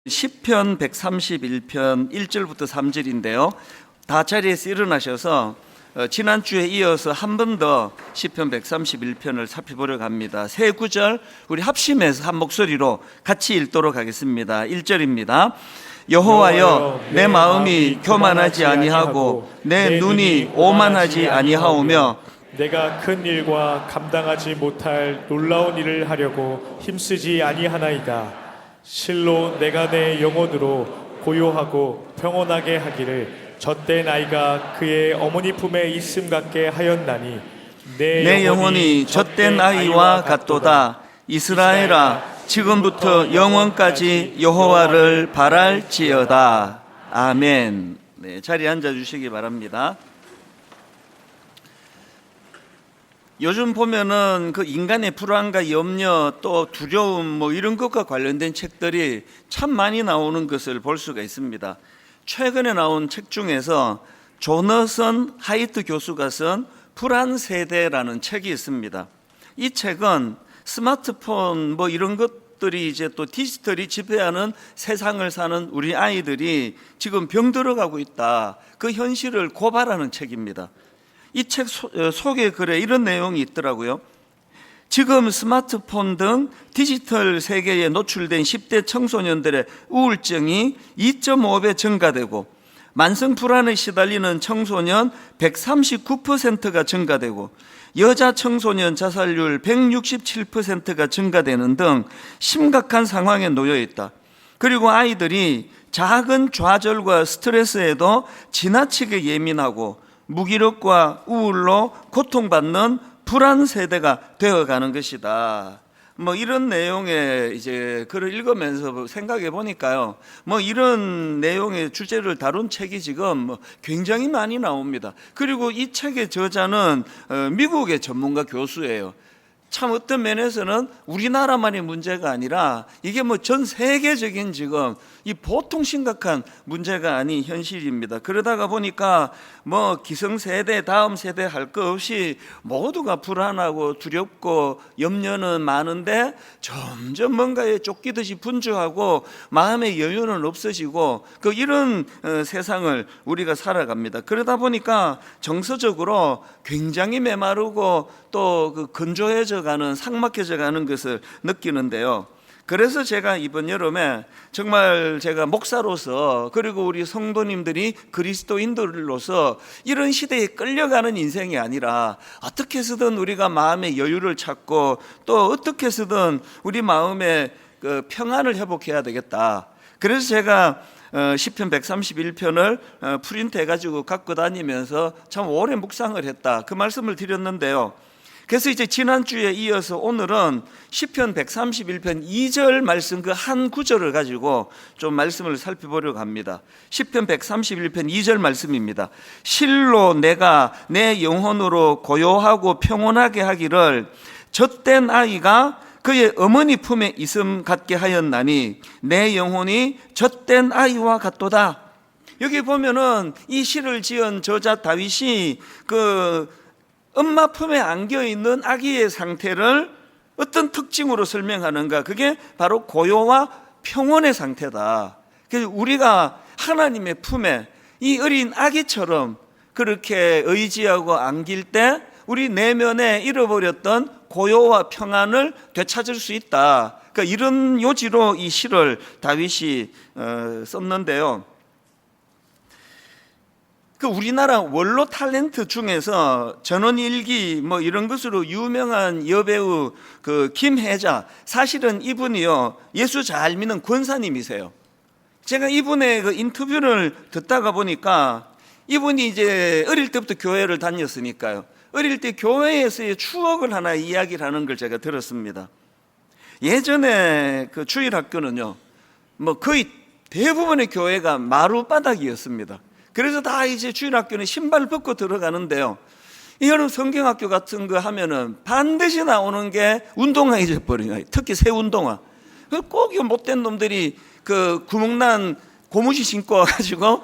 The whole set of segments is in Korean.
시편 131편 1절부터 3절인데요. 다 자리에서 일어나셔서 지난주에 이어서 한 번 더 시편 131편을 살펴보려고 합니다. 세 구절 우리 합심해서 한 목소리로 같이 읽도록 하겠습니다. 1절입니다. 여호와여, 내 마음이 교만하지 아니하고 내 눈이 오만하지 아니하오며 내가 큰 일과 감당하지 못할 놀라운 일을 하려고 힘쓰지 아니하나이다. 실로 내가 내 영혼으로 고요하고 평온하게 하기를 젖된 아이가 그의 어머니 품에 있음 같게 하였나니 내 영혼이 젖된 아이와 같도다. 이스라엘아, 지금부터 영원까지 여호와를 바랄지어다. 아멘. 네, 자리에 앉아주시기 바랍니다. 요즘 보면은 그 인간의 불안과 염려 또 두려움 이런 것과 관련된 책들이 참 많이 나오는 것을 볼 수가 있습니다. 최근에 나온 책 중에서 조너선 하이트 교수가 쓴 불안 세대라는 책이 있습니다. 이 책은 스마트폰 이런 것들이 이제 또 디지털이 지배하는 세상을 사는 우리 아이들이 지금 병들어가고 있다. 그 현실을 고발하는 책입니다. 이 책 소개 글에 이런 내용이 있더라고요. 지금 스마트폰 등 디지털 세계에 노출된 10대 청소년들의 우울증이 2.5배 증가되고 만성 불안에 시달리는 청소년 139%가 증가되고 여자 청소년 자살률 167%가 증가되는 등 심각한 상황에 놓여 있다. 그리고 아이들이 작은 좌절과 스트레스에도 지나치게 예민하고 무기력과 우울로 고통받는 불안 세대가 되어가는 것이다. 이런 내용의 이제 글을 읽으면서 생각해 보니까요. 이런 내용의 주제를 다룬 책이 지금 굉장히 많이 나옵니다. 그리고 이 책의 저자는 미국의 전문가 교수예요. 참 어떤 면에서는 우리나라만의 문제가 아니라 이게 전 세계적인 지금 이 보통 심각한 문제가 아닌 현실입니다. 그러다가 보니까 기성세대 다음 세대 할 것 없이 모두가 불안하고 두렵고 염려는 많은데 점점 뭔가에 쫓기듯이 분주하고 마음의 여유는 없어지고 이런 세상을 우리가 살아갑니다. 그러다 보니까 정서적으로 굉장히 메마르고 또 건조해져 가는 삭막해져 가는 것을 느끼는데요. 그래서 제가 이번 여름에 정말 제가 목사로서 그리고 우리 성도님들이 그리스도인들로서 이런 시대에 끌려가는 인생이 아니라 어떻게 해서든 우리가 마음의 여유를 찾고 또 어떻게 해서든 우리 마음의 평안을 회복해야 되겠다. 그래서 제가 시편 131편을 프린트해가지고 갖고 다니면서 참 오래 묵상을 했다. 그 말씀을 드렸는데요. 그래서 이제 지난주에 이어서 오늘은 시편 131편 2절 말씀 그 한 구절을 가지고 좀 말씀을 살펴보려고 합니다. 시편 131편 2절 말씀입니다. 실로 내가 내 영혼으로 고요하고 평온하게 하기를 젖된 아이가 그의 어머니 품에 있음 같게 하였나니 내 영혼이 젖된 아이와 같도다. 여기 보면은 이 시를 지은 저자 다윗이 엄마 품에 안겨있는 아기의 상태를 어떤 특징으로 설명하는가? 그게 바로 고요와 평온의 상태다. 그래서 우리가 하나님의 품에 이 어린 아기처럼 그렇게 의지하고 안길 때 우리 내면에 잃어버렸던 고요와 평안을 되찾을 수 있다. 이런 요지로 이 시를 다윗이 썼는데요. 우리나라 원로 탤런트 중에서 전원일기 이런 것으로 유명한 여배우 김혜자, 사실은 이분이요 예수 잘 믿는 권사님이세요. 제가 이분의 인터뷰를 듣다가 보니까 이분이 이제 어릴 때부터 교회를 다녔으니까요. 어릴 때 교회에서의 추억을 하나 이야기를 하는 걸 제가 들었습니다. 예전에 주일학교는요 거의 대부분의 교회가 마룻바닥이었습니다. 그래서 다 이제 주일학교는 신발 벗고 들어가는데요. 이거는 성경학교 같은 거 하면은 반드시 나오는 게 운동화가 돼버려요. 특히 새 운동화. 꼭 이 못된 놈들이 구멍난 고무신 신고 와가지고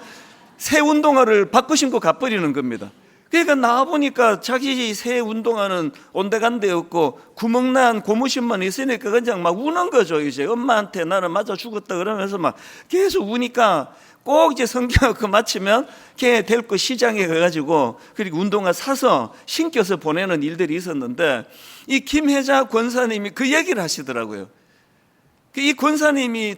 새 운동화를 바꿔 신고 가버리는 겁니다. 그러니까 나와보니까 자기 새 운동화는 온데간데 없고 구멍난 고무신만 있으니까 그냥 막 우는 거죠. 이제 엄마한테 나는 맞아 죽었다 그러면서 막 계속 우니까 꼭 이제 성경학교 마치면 걔 데리고 시장에 가가지고 그리고 운동화 사서 신겨서 보내는 일들이 있었는데, 이 김혜자 권사님이 그 얘기를 하시더라고요. 이 권사님이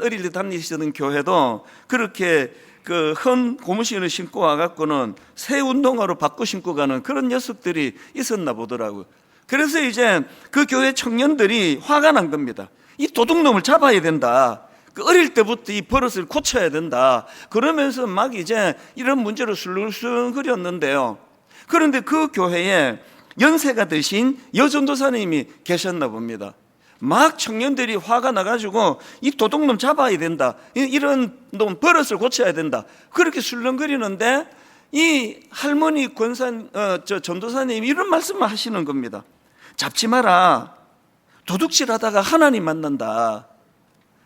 어릴 때 다니시던 교회도 그렇게 그 헌 고무신을 신고 와갖고는 새 운동화로 바꿔 신고 가는 그런 녀석들이 있었나 보더라고요. 그래서 이제 그 교회 청년들이 화가 난 겁니다. 이 도둑놈을 잡아야 된다. 그 어릴 때부터 이 버릇을 고쳐야 된다. 그러면서 막 이제 이런 문제로 술술거렸는데요. 그런데 그 교회에 연세가 드신 여전도사님이 계셨나 봅니다. 막 청년들이 화가 나가지고 이 도둑놈 잡아야 된다, 이런 놈 버릇을 고쳐야 된다, 그렇게 술렁거리는데 이 할머니 전도사님이 이런 말씀을 하시는 겁니다. 잡지 마라. 도둑질하다가 하나님 만난다.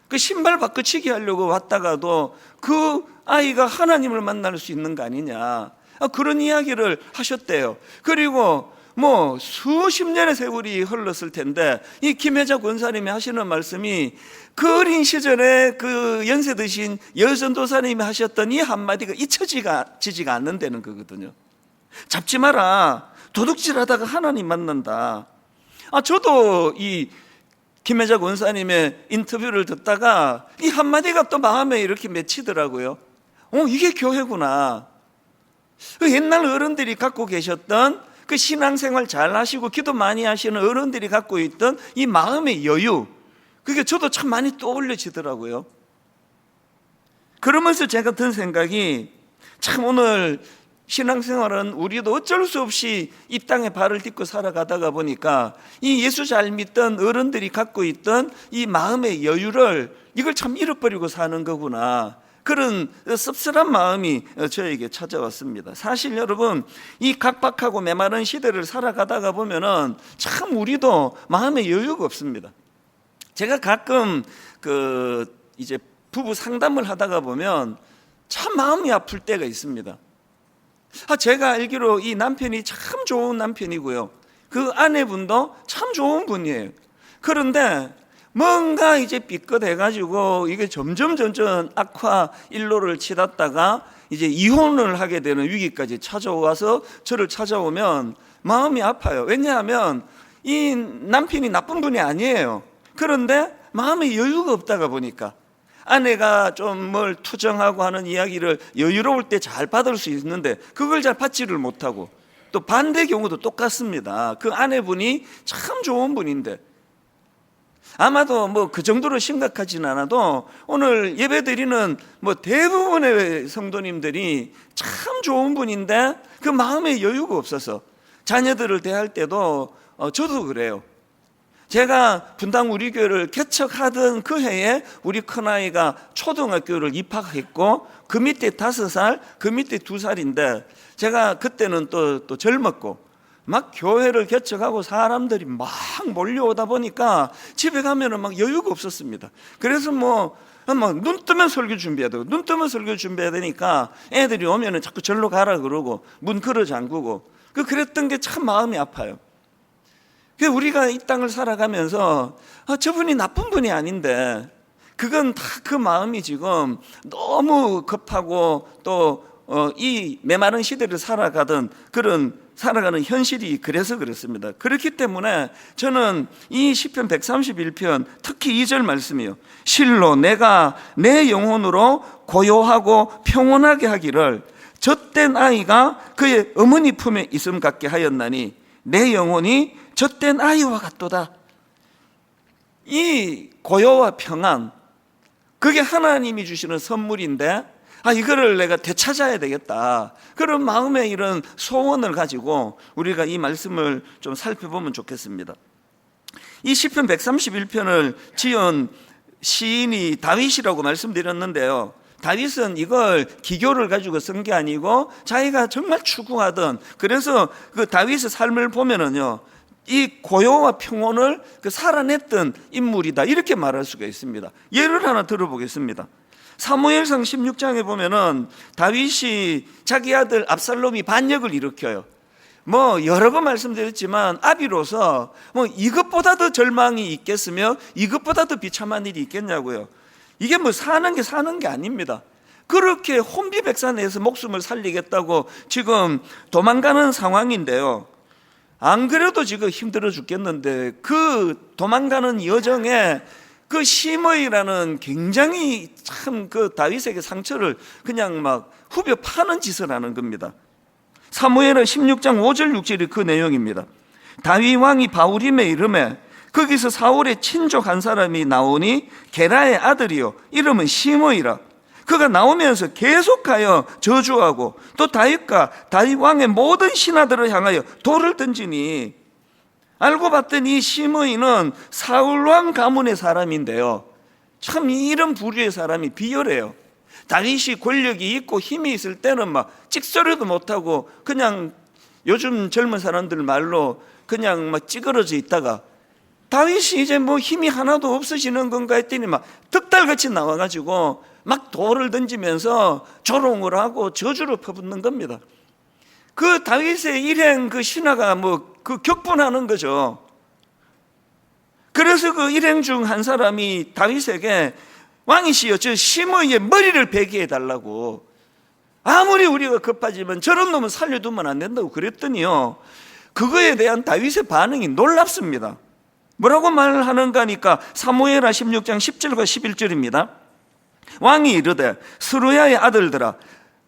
그 신발 바꿔치기 하려고 왔다가도 그 아이가 하나님을 만날 수 있는 거 아니냐, 그런 이야기를 하셨대요. 그리고 뭐 수십 년의 세월이 흘렀을 텐데 이 김혜자 권사님이 하시는 말씀이 그 어린 시절에 그 연세 드신 여전도사님이 하셨던 이 한마디가 잊혀지지가 않는다는 거거든요. 잡지 마라. 도둑질하다가 하나님 만난다. 저도 이 김혜자 권사님의 인터뷰를 듣다가 이 한마디가 또 마음에 이렇게 맺히더라고요. 이게 교회구나. 그 옛날 어른들이 갖고 계셨던 그 신앙생활 잘 하시고 기도 많이 하시는 어른들이 갖고 있던 이 마음의 여유, 그게 저도 참 많이 떠올려지더라고요. 그러면서 제가 든 생각이, 참 오늘 신앙생활은 우리도 어쩔 수 없이 이 땅에 발을 딛고 살아가다가 보니까 이 예수 잘 믿던 어른들이 갖고 있던 이 마음의 여유를, 이걸 참 잃어버리고 사는 거구나, 그런 씁쓸한 마음이 저에게 찾아왔습니다. 사실 여러분, 이 각박하고 메마른 시대를 살아가다가 보면은 참 우리도 마음의 여유가 없습니다. 제가 가끔 이제 부부 상담을 하다가 보면 참 마음이 아플 때가 있습니다. 제가 알기로 이 남편이 참 좋은 남편이고요, 그 아내분도 참 좋은 분이에요. 그런데 뭔가 이제 삐끗해가지고 이게 점점 악화 일로를 치닫다가 이제 이혼을 하게 되는 위기까지 찾아와서 저를 찾아오면 마음이 아파요. 왜냐하면 이 남편이 나쁜 분이 아니에요. 그런데 마음에 여유가 없다가 보니까 아내가 좀 뭘 투정하고 하는 이야기를 여유로울 때 잘 받을 수 있는데 그걸 잘 받지를 못하고, 또 반대 경우도 똑같습니다. 그 아내분이 참 좋은 분인데 아마도 뭐 그 정도로 심각하진 않아도 오늘 예배드리는 뭐 대부분의 성도님들이 참 좋은 분인데 그 마음에 여유가 없어서 자녀들을 대할 때도 저도 그래요. 제가 분당 우리 교회를 개척하던 그 해에 우리 큰아이가 초등학교를 입학했고 그 밑에 5살, 그 밑에 2살인데 제가 그때는 또 젊었고 막 교회를 개척하고 사람들이 막 몰려오다 보니까 집에 가면은 막 여유가 없었습니다. 그래서 눈 뜨면 설교 준비해야 되고, 눈 뜨면 설교 준비해야 되니까 애들이 오면은 자꾸 절로 가라 그러고 문 걸어 잠그고, 그랬던 게 참 마음이 아파요. 우리가 이 땅을 살아가면서 저분이 나쁜 분이 아닌데 그건 다 그 마음이 지금 너무 급하고 또 이 메마른 시대를 살아가는 현실이 그래서 그렇습니다. 그렇기 때문에 저는 이 시편 131편 특히 2절 말씀이요, 실로 내가 내 영혼으로 고요하고 평온하게 하기를 젖된 아이가 그의 어머니 품에 있음 같게 하였나니 내 영혼이 젖된 아이와 같도다. 이 고요와 평안, 그게 하나님이 주시는 선물인데 이거를 내가 되찾아야 되겠다, 그런 마음의 이런 소원을 가지고 우리가 이 말씀을 좀 살펴보면 좋겠습니다. 이 시편 131편을 지은 시인이 다윗이라고 말씀드렸는데요, 다윗은 이걸 기교를 가지고 쓴 게 아니고 자기가 정말 추구하던, 그래서 그 다윗의 삶을 보면은요 이 고요와 평온을 살아냈던 인물이다, 이렇게 말할 수가 있습니다. 예를 하나 들어보겠습니다. 사무엘상 16장에 보면은 다윗이 자기 아들 압살롬이 반역을 일으켜요. 뭐 여러 번 말씀드렸지만 아비로서 뭐 이것보다 더 절망이 있겠으며 이것보다 더 비참한 일이 있겠냐고요. 이게 뭐 사는 게 아닙니다. 그렇게 혼비백산해서 목숨을 살리겠다고 지금 도망가는 상황인데요. 안 그래도 지금 힘들어 죽겠는데 그 도망가는 여정에 그 시므이라는 굉장히 참 그 다윗에게 상처를 그냥 막 후벼 파는 짓을 하는 겁니다. 사무엘은 16장 5절 6절이 그 내용입니다. 다윗 왕이 바울임에 이름에 거기서 사울의 친족 한 사람이 나오니 게라의 아들이요 이름은 시므이라. 그가 나오면서 계속하여 저주하고 또 다윗과 다윗 왕의 모든 신하들을 향하여 돌을 던지니, 알고 봤더니 이 시므이는 사울 왕 가문의 사람인데요. 참 이런 부류의 사람이 비열해요. 다윗이 권력이 있고 힘이 있을 때는 막 찍소리도 못하고 그냥 요즘 젊은 사람들 말로 그냥 막 찌그러져 있다가 다윗이 이제 뭐 힘이 하나도 없어지는 건가 했더니 막 득달같이 나와가지고 막 돌을 던지면서 조롱을 하고 저주를 퍼붓는 겁니다. 그 다윗의 일행 그 신하가 뭐 그 격분하는 거죠. 그래서 그 일행 중 한 사람이 다윗에게 왕이시여 저 시므이의 머리를 베게 해달라고, 아무리 우리가 급하지만 저런 놈은 살려두면 안 된다고 그랬더니요, 그거에 대한 다윗의 반응이 놀랍습니다. 뭐라고 말하는가 하니까 사무엘하 16장 10절과 11절입니다. 왕이 이르되 스루야의 아들들아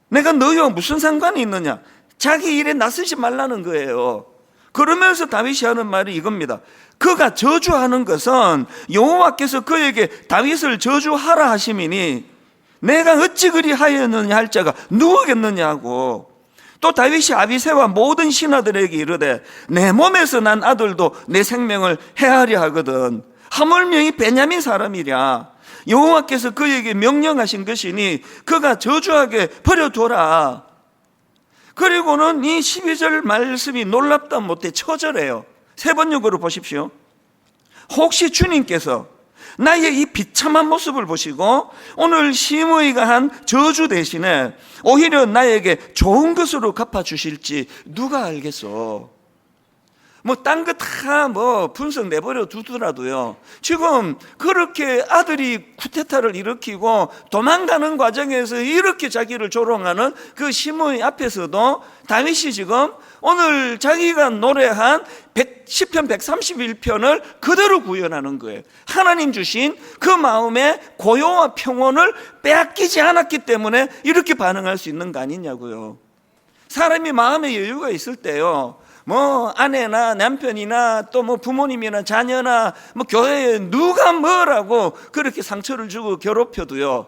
내가 너희와 무슨 상관이 있느냐, 자기 일에 나서지 말라는 거예요. 그러면서 다윗이 하는 말이 이겁니다. 그가 저주하는 것은 여호와께서 그에게 다윗을 저주하라 하심이니 내가 어찌 그리 하였느냐 할 자가 누구겠느냐고. 또 다윗이 아비새와 모든 신하들에게 이르되 내 몸에서 난 아들도 내 생명을 해하려 하거든 하물며 이 베냐민 사람이랴. 여호와께서 그에게 명령하신 것이니 그가 저주하게 버려둬라. 그리고는 이 12절 말씀이 놀랍다 못해 처절해요. 세 번역으로 보십시오. 혹시 주님께서 나의 이 비참한 모습을 보시고 오늘 시므이가 한 저주 대신에 오히려 나에게 좋은 것으로 갚아주실지 누가 알겠어. 뭐 딴 거 다 뭐 분석 내버려 두더라도요, 지금 그렇게 아들이 쿠데타를 일으키고 도망가는 과정에서 이렇게 자기를 조롱하는 그 시므이 앞에서도 다윗이 지금 오늘 자기가 노래한 시편 131편을 그대로 구현하는 거예요. 하나님 주신 그 마음의 고요와 평온을 빼앗기지 않았기 때문에 이렇게 반응할 수 있는 거 아니냐고요. 사람이 마음의 여유가 있을 때요, 뭐 아내나 남편이나 또 뭐 부모님이나 자녀나 뭐 교회에 누가 뭐라고 그렇게 상처를 주고 괴롭혀도요,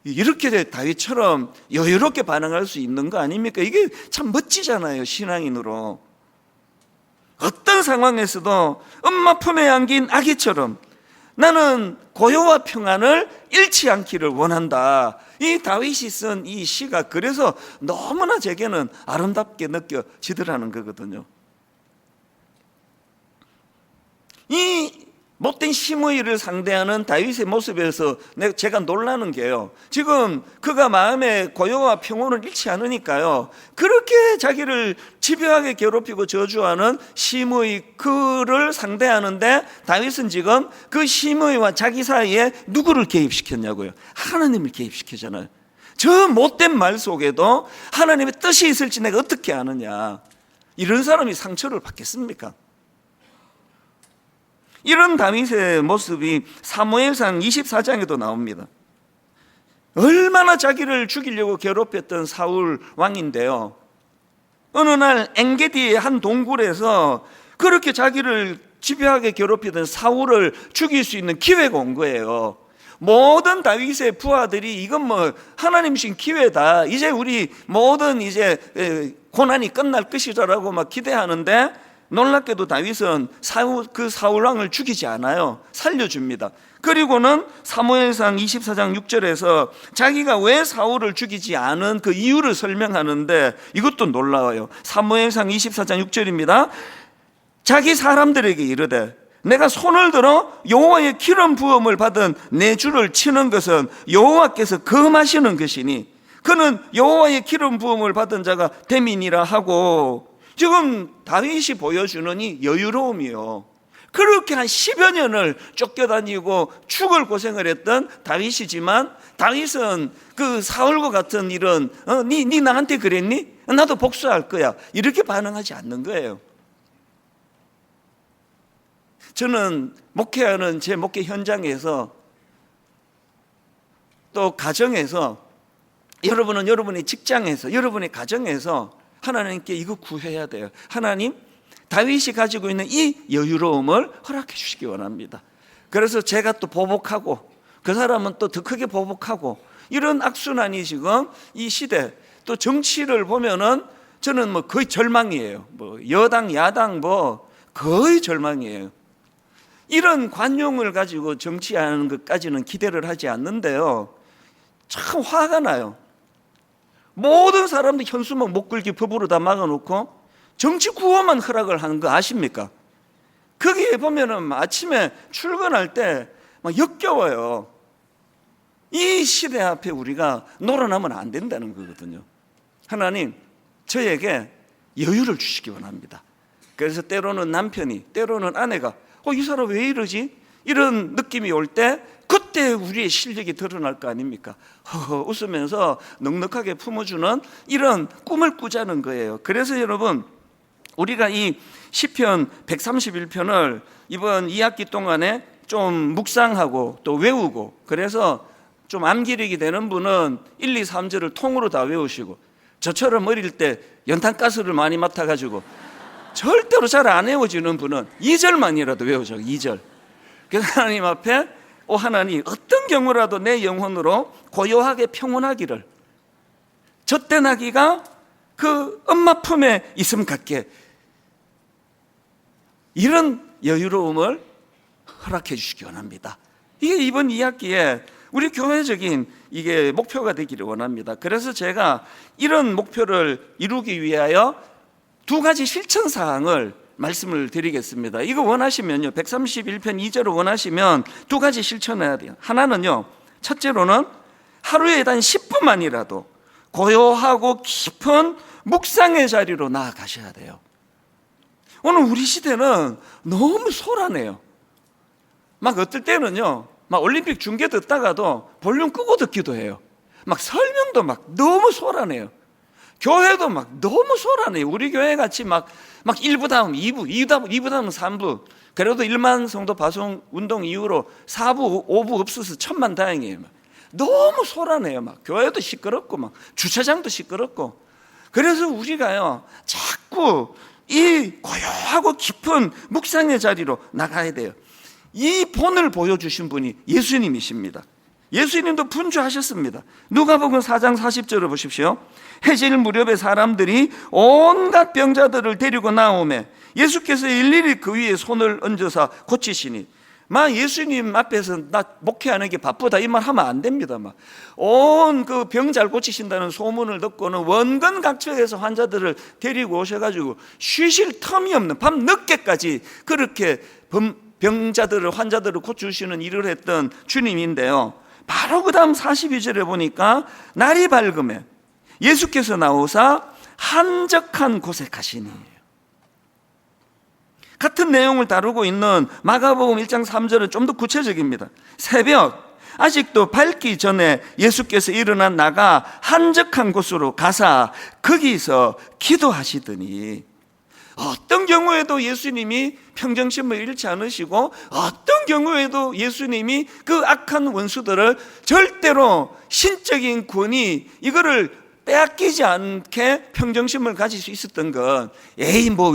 이렇게 다윗처럼 여유롭게 반응할 수 있는 거 아닙니까? 이게 참 멋지잖아요, 신앙인으로. 어떤 상황에서도 엄마 품에 안긴 아기처럼 나는 고요와 평안을 잃지 않기를 원한다. 이 다윗이 쓴 이 시가 그래서 너무나 제게는 아름답게 느껴지더라는 거거든요. 이 못된 시므이를 상대하는 다윗의 모습에서 제가 놀라는 게요, 지금 그가 마음의 고요와 평온을 잃지 않으니까요, 그렇게 자기를 집요하게 괴롭히고 저주하는 시므이 그를 상대하는데 다윗은 지금 그 시므이와 자기 사이에 누구를 개입시켰냐고요? 하나님을 개입시키잖아요. 저 못된 말 속에도 하나님의 뜻이 있을지 내가 어떻게 아느냐. 이런 사람이 상처를 받겠습니까? 이런 다윗의 모습이 사무엘상 24장에도 나옵니다. 얼마나 자기를 죽이려고 괴롭혔던 사울 왕인데요, 어느 날 엥게디의 한 동굴에서 그렇게 자기를 집요하게 괴롭히던 사울을 죽일 수 있는 기회가 온 거예요. 모든 다윗의 부하들이 이건 뭐 하나님 주신 기회다, 이제 우리 모든 이제 고난이 끝날 것이라고 막 기대하는데, 놀랍게도 다윗은 그 사울왕을 죽이지 않아요. 살려줍니다. 그리고는 사무엘상 24장 6절에서 자기가 왜 사울을 죽이지 않은 그 이유를 설명하는데 이것도 놀라워요. 사무엘상 24장 6절입니다. 자기 사람들에게 이르되 내가 손을 들어 여호와의 기름 부음을 받은 내 주를 치는 것은 여호와께서 금하시는 것이니 그는 여호와의 기름 부음을 받은 자가 됨이니라 하고, 지금 다윗이 보여주는 이 여유로움이요, 그렇게 한 10여 년을 쫓겨다니고 죽을 고생을 했던 다윗이지만, 다윗은 그 사울과 같은 일은 네 나한테 그랬니? 나도 복수할 거야, 이렇게 반응하지 않는 거예요. 저는 목회하는 제 목회 현장에서 또 가정에서, 여러분은 여러분의 직장에서, 여러분의 가정에서 하나님께 이거 구해야 돼요. 하나님, 다윗이 가지고 있는 이 여유로움을 허락해 주시기 원합니다. 그래서 제가 또 보복하고 그 사람은 또 더 크게 보복하고, 이런 악순환이 지금 이 시대, 또 정치를 보면은 저는 뭐 거의 절망이에요. 뭐 여당 야당 뭐 거의 절망이에요. 이런 관용을 가지고 정치하는 것까지는 기대를 하지 않는데요, 참 화가 나요. 모든 사람들 현수막 못 끌기 법으로 다 막아놓고 정치 구호만 허락을 하는 거 아십니까? 거기에 보면은 아침에 출근할 때 막 역겨워요. 이 시대 앞에 우리가 놀아나면 안 된다는 거거든요. 하나님, 저에게 여유를 주시기 원합니다. 그래서 때로는 남편이, 때로는 아내가 이 사람 왜 이러지? 이런 느낌이 올 때, 그때 우리의 실력이 드러날 거 아닙니까? 웃으면서 넉넉하게 품어주는 이런 꿈을 꾸자는 거예요. 그래서 여러분, 우리가 이 시편 131편을 이번 2학기 동안에 좀 묵상하고 또 외우고, 그래서 좀 암기력이 되는 분은 1, 2, 3절을 통으로 다 외우시고, 저처럼 어릴 때 연탄가스를 많이 맡아가지고 절대로 잘 안 외워지는 분은 2절만이라도 외우죠. 2절. 그래서 하나님 앞에, 하나님, 어떤 경우라도 내 영혼으로 고요하게 평온하기를, 젖대 나기가 그 엄마 품에 있음 같게, 이런 여유로움을 허락해 주시기 원합니다. 이게 이번 2학기에 우리 교회적인 이게 목표가 되기를 원합니다. 그래서 제가 이런 목표를 이루기 위하여 2가지 실천 사항을 말씀을 드리겠습니다. 이거 원하시면요, 131편 2절을 원하시면 2가지 실천해야 돼요. 하나는요, 첫째로는 하루에 단 10분만이라도 고요하고 깊은 묵상의 자리로 나아가셔야 돼요. 오늘 우리 시대는 너무 소란해요. 막 어떨 때는요, 막 올림픽 중계 듣다가도 볼륨 끄고 듣기도 해요. 막 설명도 막 너무 소란해요. 교회도 막 너무 소란해요. 우리 교회 같이 막 1부 다음 2부, 2부 다음 3부, 그래도 1만 성도 파송 운동 이후로 4부, 5부 없어서 천만다행이에요. 너무 소란해요. 막 교회도 시끄럽고 막 주차장도 시끄럽고. 그래서 우리가요, 자꾸 이 고요하고 깊은 묵상의 자리로 나가야 돼요. 이 본을 보여주신 분이 예수님이십니다. 예수님도 분주하셨습니다. 누가복음 4장 40절을 보십시오. 해질 무렵에 사람들이 온갖 병자들을 데리고 나오매 예수께서 일일이 그 위에 손을 얹어서 고치시니, 예수님 앞에서 나 목회하는 게 바쁘다 이 말 하면 안 됩니다. 온 그 병 잘 고치신다는 소문을 듣고는 원근 각처에서 환자들을 데리고 오셔가지고 쉬실 텀이 없는 밤 늦게까지 그렇게 병자들을, 환자들을 고치시는 일을 했던 주님인데요, 바로 그 다음 42절에 보니까 날이 밝음에 예수께서 나오사 한적한 곳에 가시니, 같은 내용을 다루고 있는 마가복음 1장 3절은 좀 더 구체적입니다. 새벽 아직도 밝기 전에 예수께서 일어나 나가 한적한 곳으로 가사 거기서 기도하시더니, 어떤 경우에도 예수님이 평정심을 잃지 않으시고, 어떤 경우에도 예수님이 그 악한 원수들을 절대로 신적인 권위 이거를 빼앗기지 않게 평정심을 가질 수 있었던 건,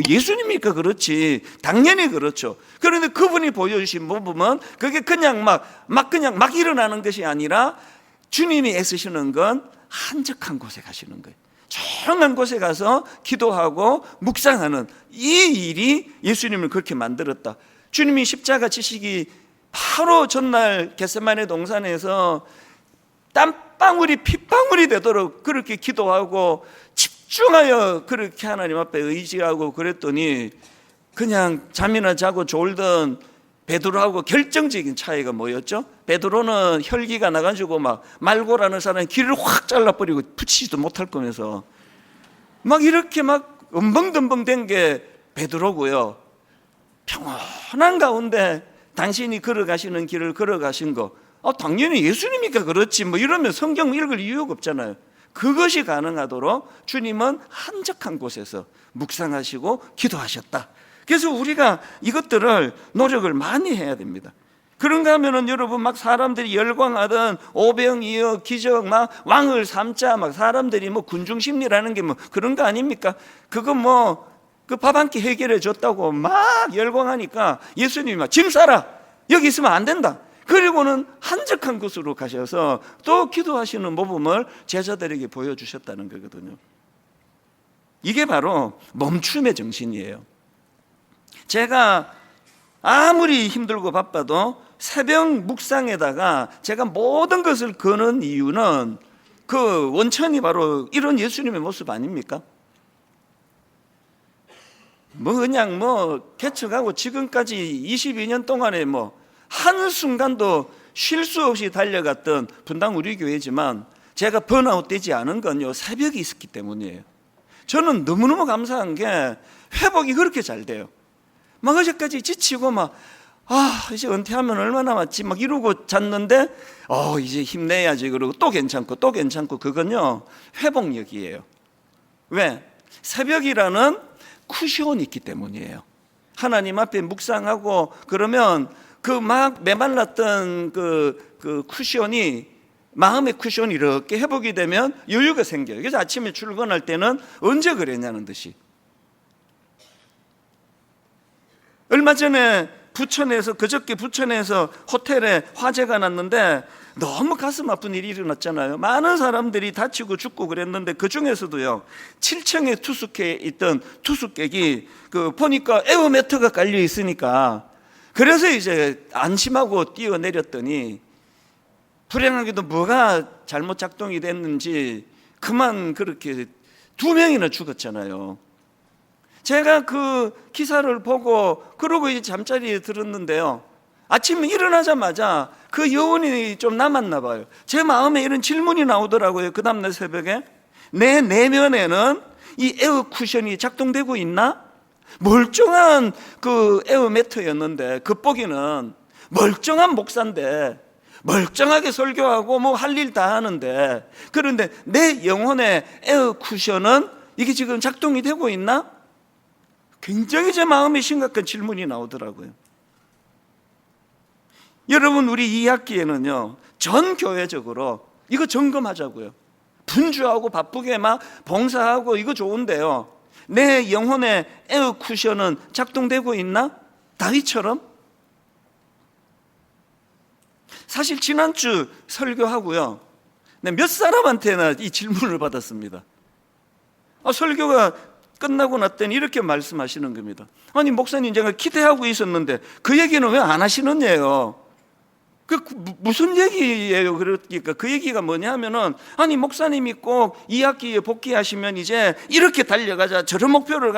예수님이니까 그렇지, 당연히 그렇죠. 그런데 그분이 보여주신 모범은 그게 그냥 막 일어나는 것이 아니라, 주님이 애쓰시는 건 한적한 곳에 가시는 거예요. 조용한 곳에 가서 기도하고 묵상하는 이 일이 예수님을 그렇게 만들었다. 주님이 십자가 지시기 바로 전날 겟세마네 동산에서 땀방울이 핏방울이 되도록 그렇게 기도하고 집중하여 그렇게 하나님 앞에 의지하고 그랬더니 그냥 잠이나 자고 졸던 베드로하고 결정적인 차이가 뭐였죠? 베드로는 혈기가 나가지고 막 말고라는 사람이 귀를 확 잘라버리고 붙이지도 못할 거면서 막 이렇게 막 엉벙덤벙 된 게 베드로고요. 평온한 가운데 당신이 걸어가시는 길을 걸어가신 거, 당연히 예수님이니까 그렇지 뭐 이러면 성경 읽을 이유가 없잖아요. 그것이 가능하도록 주님은 한적한 곳에서 묵상하시고 기도하셨다. 그래서 우리가 이것들을 노력을 많이 해야 됩니다. 그런가 하면은 여러분 막 사람들이 열광하던 오병이어 기적 막 왕을 삼자 막 사람들이 뭐 군중심리라는 게 뭐 그런 거 아닙니까? 그거 뭐 그 밥 한 끼 해결해 줬다고 막 열광하니까 예수님이 막 짐 싸라, 여기 있으면 안 된다. 그리고는 한적한 곳으로 가셔서 또 기도하시는 모범을 제자들에게 보여주셨다는 거거든요. 이게 바로 멈춤의 정신이에요. 제가 아무리 힘들고 바빠도 새벽 묵상에다가 제가 모든 것을 거는 이유는 그 원천이 바로 이런 예수님의 모습 아닙니까? 뭐 그냥 뭐 개척하고 지금까지 22년 동안에 뭐 한순간도 쉴 수 없이 달려갔던 분당 우리 교회지만 제가 번아웃 되지 않은 건요, 새벽이 있었기 때문이에요. 저는 너무너무 감사한 게 회복이 그렇게 잘 돼요. 막 어제까지 지치고 막 이제 은퇴하면 얼마 남았지 막 이러고 잤는데 이제 힘내야지 그러고 또 괜찮고 그건요 회복력이에요. 왜? 새벽이라는 쿠션이 있기 때문이에요. 하나님 앞에 묵상하고 그러면 그 막 메말랐던 그 쿠션이, 마음의 쿠션이 이렇게 회복이 되면 여유가 생겨요. 그래서 아침에 출근할 때는 언제 그랬냐는 듯이. 얼마 전에 그저께 부천에서 호텔에 화재가 났는데 너무 가슴 아픈 일이 일어났잖아요. 많은 사람들이 다치고 죽고 그랬는데 그 중에서도요 7층에 투숙해 있던 투숙객이 보니까 에어매트가 깔려 있으니까 그래서 이제 안심하고 뛰어내렸더니 불행하게도 뭐가 잘못 작동이 됐는지 그만 그렇게 2명이나 죽었잖아요. 제가 그 기사를 보고 그러고 이제 잠자리에 들었는데요, 아침에 일어나자마자 그 여운이 좀 남았나 봐요. 제 마음에 이런 질문이 나오더라고요. 그 다음날 새벽에 내 내면에는 이 에어 쿠션이 작동되고 있나? 멀쩡한 그 에어 매트였는데 겉보기는 멀쩡한 목사인데 멀쩡하게 설교하고 뭐 할 일 다 하는데, 그런데 내 영혼의 에어 쿠션은 이게 지금 작동이 되고 있나? 굉장히 제 마음에 심각한 질문이 나오더라고요. 여러분, 우리 2학기에는요 전 교회적으로 이거 점검하자고요. 분주하고 바쁘게 막 봉사하고 이거 좋은데요, 내 영혼의 에어 쿠션은 작동되고 있나? 다윗처럼? 사실 지난주 설교하고요 몇 사람한테나 이 질문을 받았습니다. 설교가 끝나고 났더니 이렇게 말씀하시는 겁니다. 아니 목사님, 제가 기대하고 있었는데 그 얘기는 왜 안 하시느냐요. 무슨 얘기예요? 그러니까 그 얘기가 뭐냐 하면은, 아니 목사님이 꼭 2학기에 복귀하시면 이제 이렇게 달려가자, 저런 목표를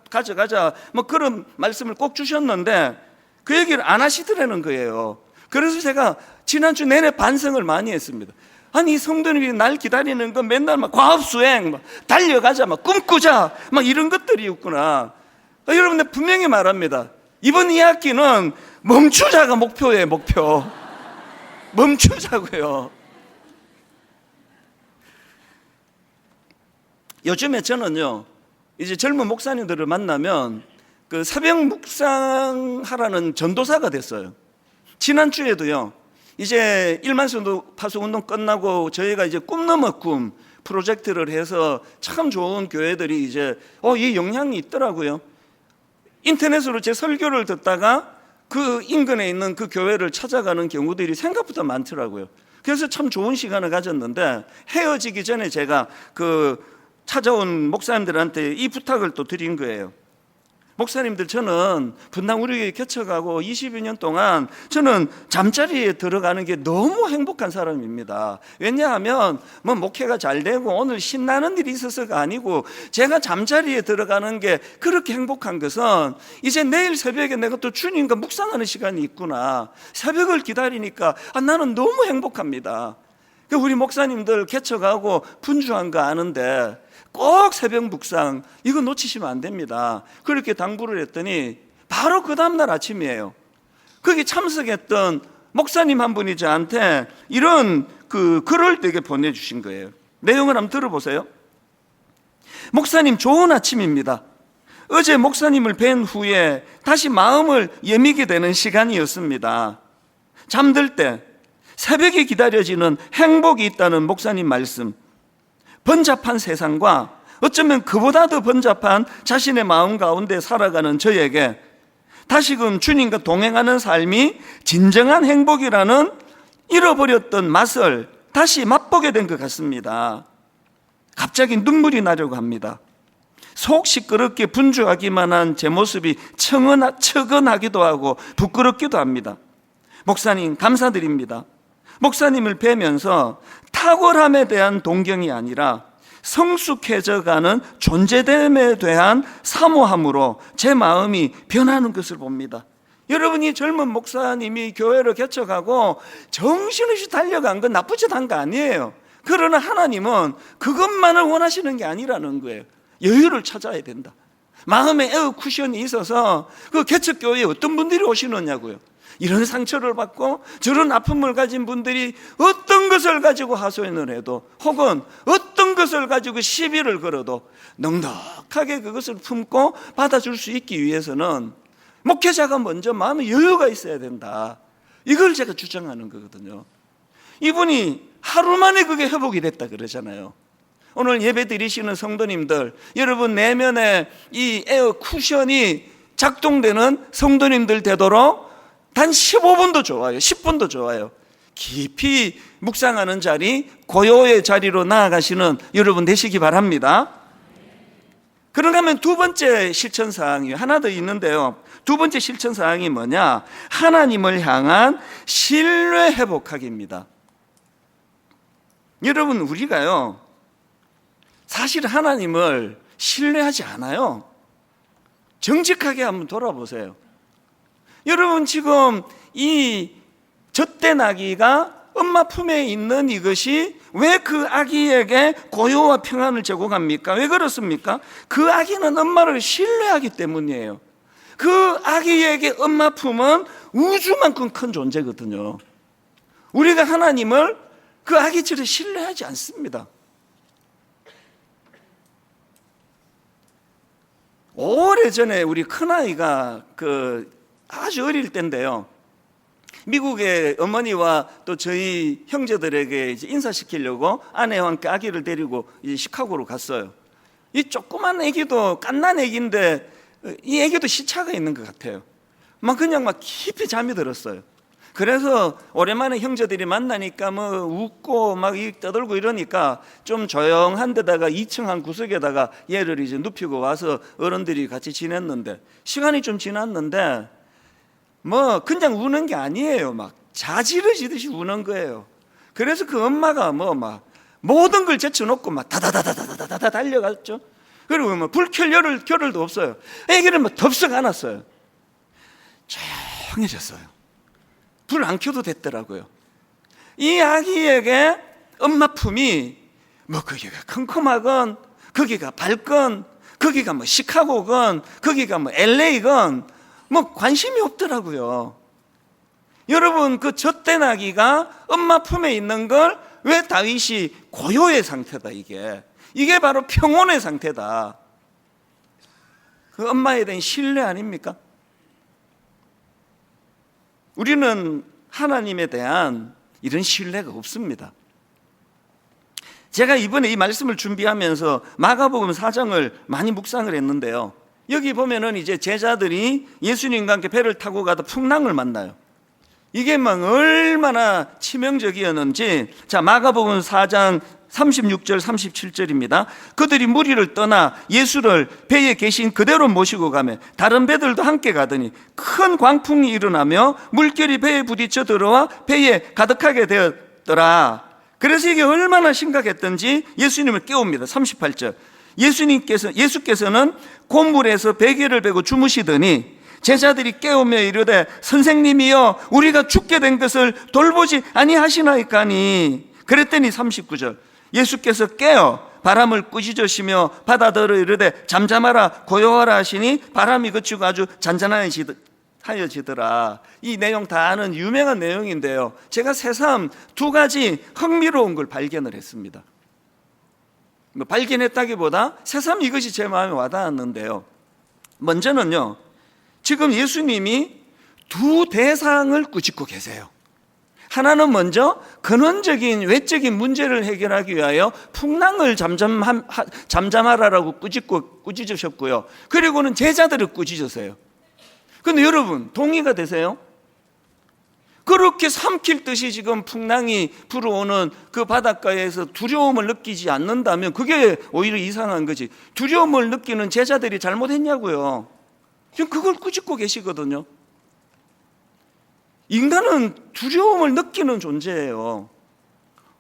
가져가자 뭐 그런 말씀을 꼭 주셨는데 그 얘기를 안 하시더라는 거예요. 그래서 제가 지난주 내내 반성을 많이 했습니다. 아니 이 성도님이 날 기다리는 건 맨날 막 과업수행, 막 달려가자, 막 꿈꾸자, 막 이런 것들이었구나. 여러분들 분명히 말합니다. 이번 2학기는 멈추자가 목표예요. 목표. 멈추자고요. 요즘에 저는요 이제 젊은 목사님들을 만나면 그 새벽 묵상하라는 전도사가 됐어요. 지난주에도요 이제 1만 파수 운동 끝나고 저희가 이제 꿈 넘어 꿈 프로젝트를 해서 참 좋은 교회들이 이제 이 영향이 있더라고요. 인터넷으로 제 설교를 듣다가 그 인근에 있는 그 교회를 찾아가는 경우들이 생각보다 많더라고요. 그래서 참 좋은 시간을 가졌는데, 헤어지기 전에 제가 그 찾아온 목사님들한테 이 부탁을 또 드린 거예요. 목사님들, 저는 분당 우리 교회 개척하고 20여 년 동안 저는 잠자리에 들어가는 게 너무 행복한 사람입니다. 왜냐하면 뭐 목회가 잘 되고 오늘 신나는 일이 있어서가 아니고, 제가 잠자리에 들어가는 게 그렇게 행복한 것은 이제 내일 새벽에 내가 또 주님과 묵상하는 시간이 있구나, 새벽을 기다리니까 나는 너무 행복합니다. 우리 목사님들 개척하고 분주한 거 아는데 꼭 새벽 묵상 이거 놓치시면 안 됩니다. 그렇게 당부를 했더니 바로 그 다음날 아침이에요. 거기 참석했던 목사님 한 분이 저한테 이런 글을 되게 보내주신 거예요. 내용을 한번 들어보세요. 목사님, 좋은 아침입니다. 어제 목사님을 뵌 후에 다시 마음을 여미게 되는 시간이었습니다. 잠들 때 새벽에 기다려지는 행복이 있다는 목사님 말씀, 번잡한 세상과 어쩌면 그보다 더 번잡한 자신의 마음 가운데 살아가는 저에게 다시금 주님과 동행하는 삶이 진정한 행복이라는 잃어버렸던 맛을 다시 맛보게 된 것 같습니다. 갑자기 눈물이 나려고 합니다. 속 시끄럽게 분주하기만 한 제 모습이 처근하기도 하고 부끄럽기도 합니다. 목사님, 감사드립니다. 목사님을 뵈면서 탁월함에 대한 동경이 아니라 성숙해져가는 존재됨에 대한 사모함으로 제 마음이 변하는 것을 봅니다. 여러분이 젊은 목사님이 교회를 개척하고 정신없이 달려간 건 나쁘지 않은 거 아니에요. 그러나 하나님은 그것만을 원하시는 게 아니라는 거예요. 여유를 찾아야 된다. 마음에 에어 쿠션이 있어서 그 개척교회에 어떤 분들이 오시느냐고요. 이런 상처를 받고 저런 아픔을 가진 분들이 어떤 것을 가지고 하소연을 해도, 혹은 어떤 것을 가지고 시비를 걸어도 넉넉하게 그것을 품고 받아줄 수 있기 위해서는 목회자가 먼저 마음에 여유가 있어야 된다. 이걸 제가 주장하는 거거든요. 이분이 하루 만에 그게 회복이 됐다 그러잖아요. 오늘 예배 드리시는 성도님들, 여러분 내면에 이 에어 쿠션이 작동되는 성도님들 되도록 단 15분도 좋아요. 10분도 좋아요. 깊이 묵상하는 자리, 고요의 자리로 나아가시는 여러분 되시기 바랍니다. 그런가 하면 두 번째 실천사항이 하나 더 있는데요. 두 번째 실천사항이 뭐냐? 하나님을 향한 신뢰 회복하기입니다. 여러분, 우리가요, 사실 하나님을 신뢰하지 않아요. 정직하게 한번 돌아보세요. 여러분, 지금 이 젖된 아기가 엄마 품에 있는 이것이 왜 그 아기에게 고요와 평안을 제공합니까? 왜 그렇습니까? 그 아기는 엄마를 신뢰하기 때문이에요. 그 아기에게 엄마 품은 우주만큼 큰 존재거든요. 우리가 하나님을 그 아기처럼 신뢰하지 않습니다. 오래전에 우리 큰아이가 아주 어릴 때인데요, 미국의 어머니와 또 저희 형제들에게 이제 인사시키려고 아내와 함께 아기를 데리고 이제 시카고로 갔어요. 이 조그만 아기도 갓난 아기인데 이 아기도 시차가 있는 것 같아요. 그냥 깊이 잠이 들었어요. 그래서 오랜만에 형제들이 만나니까 웃고 떠들고 이러니까 좀 조용한 데다가 2층 한 구석에다가 얘를 이제 눕히고 와서 어른들이 같이 지냈는데, 시간이 좀 지났는데 그냥 우는 게 아니에요. 자지러지듯이 우는 거예요. 그래서 그 엄마가 모든 걸 제쳐놓고 다다다다다다다 달려갔죠. 그리고 불 켤 겨를도 없어요. 애기를 덥석 안았어요. 조용해졌어요. 불 안 켜도 됐더라고요. 이 아기에게 엄마 품이 거기가 컴컴하건, 거기가 밝건, 거기가 시카고건, 거기가 LA건 관심이 없더라고요. 여러분, 그 젖된 아기가 엄마 품에 있는 걸 왜 다윗이 고요의 상태다, 이게 바로 평온의 상태다. 그 엄마에 대한 신뢰 아닙니까? 우리는 하나님에 대한 이런 신뢰가 없습니다. 제가 이번에 이 말씀을 준비하면서 마가복음 4장을 많이 묵상을 했는데요, 여기 보면은 이제 제자들이 예수님과 함께 배를 타고 가다 풍랑을 만나요. 이게 막 얼마나 치명적이었는지, 자, 마가복음 4장 36절 37절입니다. 그들이 무리를 떠나 예수를 배에 계신 그대로 모시고 가며 다른 배들도 함께 가더니 큰 광풍이 일어나며 물결이 배에 부딪혀 들어와 배에 가득하게 되었더라. 그래서 이게 얼마나 심각했던지 예수님을 깨웁니다. 38절. 예수께서는 곤물에서 베개를 베고 주무시더니 제자들이 깨우며 이르되 선생님이여 우리가 죽게 된 것을 돌보지 아니하시나이까니. 그랬더니 39절. 예수께서 깨어 바람을 꾸짖으시며 바다더러 이르되 잠잠하라 고요하라 하시니 바람이 그치고 아주 잔잔하여지더라. 이 내용 다 아는 유명한 내용인데요, 제가 새삼 두 가지 흥미로운 걸 발견을 했습니다. 발견했다기보다 새삼 이것이 제 마음에 와닿았는데요, 먼저는요, 지금 예수님이 두 대상을 꾸짖고 계세요. 하나는 먼저 근원적인 외적인 문제를 해결하기 위하여 풍랑을 잠잠하라라고 꾸짖으셨고요. 그리고는 제자들을 꾸짖으세요. 그런데 여러분, 동의가 되세요? 그렇게 삼킬 듯이 지금 풍랑이 불어오는 그 바닷가에서 두려움을 느끼지 않는다면 그게 오히려 이상한 거지. 두려움을 느끼는 제자들이 잘못했냐고요. 지금 그걸 꾸짖고 계시거든요. 인간은 두려움을 느끼는 존재예요.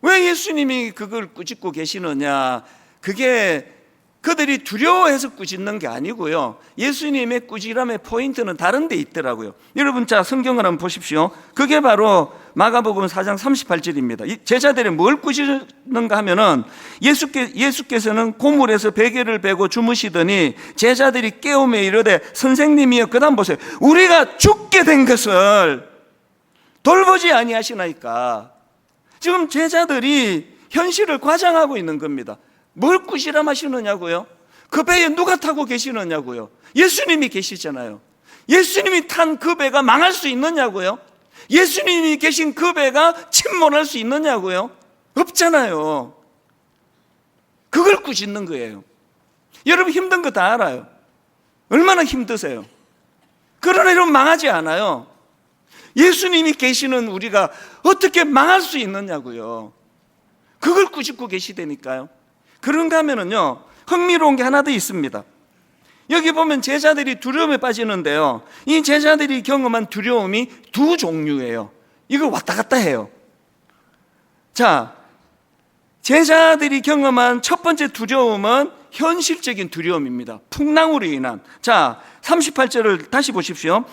왜 예수님이 그걸 꾸짖고 계시느냐? 그게 그들이 두려워해서 꾸짖는 게 아니고요, 예수님의 꾸지람의 포인트는 다른 데 있더라고요. 여러분, 자, 성경을 한번 보십시오. 그게 바로 마가복음 4장 38절입니다. 제자들이 뭘 꾸짖는가 하면은 예수께서는 고물에서 베개를 베고 주무시더니 제자들이 깨우며 이르되 선생님이여, 그 다음 보세요. 우리가 죽게 된 것을 돌보지 아니하시나이까. 지금 제자들이 현실을 과장하고 있는 겁니다. 뭘 꾸지람하시느냐고요? 그 배에 누가 타고 계시느냐고요? 예수님이 계시잖아요. 예수님이 탄 그 배가 망할 수 있느냐고요? 예수님이 계신 그 배가 침몰할 수 있느냐고요? 없잖아요. 그걸 꾸짖는 거예요. 여러분, 힘든 거 다 알아요. 얼마나 힘드세요? 그러나 여러분, 망하지 않아요. 예수님이 계시는 우리가 어떻게 망할 수 있느냐고요. 그걸 꾸짖고 계시다니까요. 그런가 하면은요, 흥미로운 게 하나 더 있습니다. 여기 보면 제자들이 두려움에 빠지는데요, 이 제자들이 경험한 두려움이 두 종류예요. 이걸 왔다 갔다 해요. 자, 제자들이 경험한 첫 번째 두려움은 현실적인 두려움입니다. 풍랑으로 인한. 자, 38절을 다시 보십시오.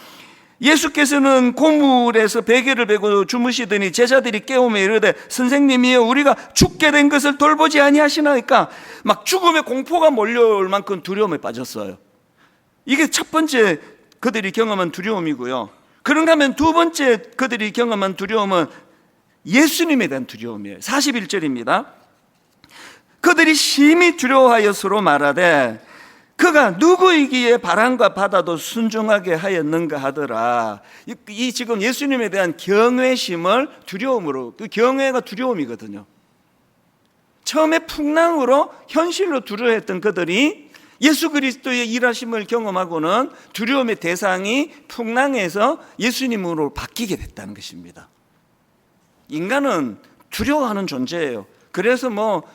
예수께서는 고물에서 베개를 베고 주무시더니 제자들이 깨우며 이르되 선생님이여 우리가 죽게 된 것을 돌보지 아니하시나이까. 막 죽음의 공포가 몰려올 만큼 두려움에 빠졌어요. 이게 첫 번째 그들이 경험한 두려움이고요. 그런가 하면 두 번째 그들이 경험한 두려움은 예수님에 대한 두려움이에요. 41절입니다. 그들이 심히 두려워하여 서로 말하되 그가 누구이기에 바람과 바다도 순종하게 하였는가 하더라. 이 지금 예수님에 대한 경외심을 두려움으로, 그 경외가 두려움이거든요. 처음에 풍랑으로 현실로 두려워했던 그들이 예수 그리스도의 일하심을 경험하고는 두려움의 대상이 풍랑에서 예수님으로 바뀌게 됐다는 것입니다. 인간은 두려워하는 존재예요. 그래서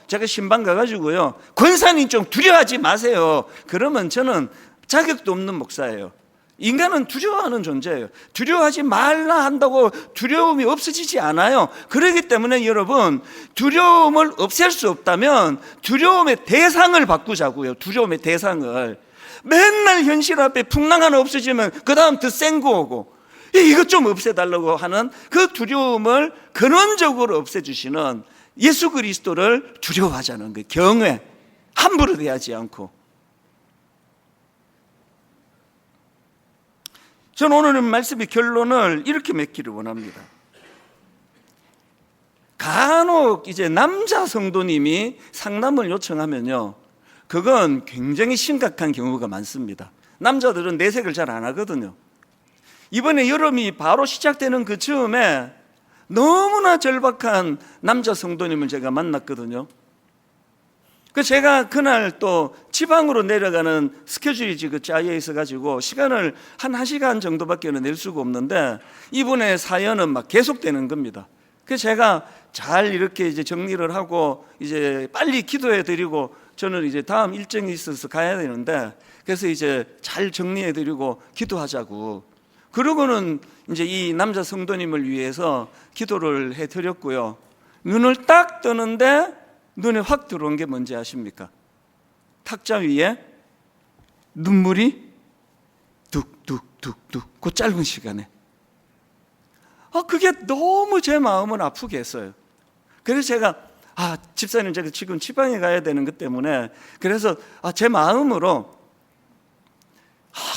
제가 신방 가가지고요, 권사님 좀 두려워하지 마세요, 그러면 저는 자격도 없는 목사예요. 인간은 두려워하는 존재예요. 두려워하지 말라 한다고 두려움이 없어지지 않아요. 그렇기 때문에 여러분, 두려움을 없앨 수 없다면 두려움의 대상을 바꾸자고요. 두려움의 대상을. 맨날 현실 앞에 풍랑 하나 없어지면 그 다음 더 센 거 오고, 이것 좀 없애달라고 하는 그 두려움을 근원적으로 없애주시는 예수 그리스도를 두려워하자는 거예요. 경외, 함부로 대하지 않고. 저는 오늘 말씀의 결론을 이렇게 맺기를 원합니다. 간혹 이제 남자 성도님이 상담을 요청하면요, 그건 굉장히 심각한 경우가 많습니다. 남자들은 내색을 잘 안 하거든요. 이번에 여름이 바로 시작되는 그 즈음에 너무나 절박한 남자 성도님을 제가 만났거든요. 그 제가 그날 또 지방으로 내려가는 스케줄이 지금 짜여 있어 가지고 시간을 한 1시간 정도밖에 낼 수가 없는데 이분의 사연은 막 계속되는 겁니다. 그래서 제가 잘 이렇게 이제 정리를 하고 이제 빨리 기도해 드리고 저는 이제 다음 일정이 있어서 가야 되는데 그래서 이제 잘 정리해 드리고 기도하자고. 그러고는 이제 이 남자 성도님을 위해서 기도를 해 드렸고요. 눈을 딱 뜨는데 눈에 확 들어온 게 뭔지 아십니까? 탁자 위에 눈물이 뚝뚝뚝뚝 그 짧은 시간에 그게 너무 제 마음을 아프게 했어요. 그래서 제가 집사님 제가 지금 지방에 가야 되는 것 때문에 그래서 제 마음으로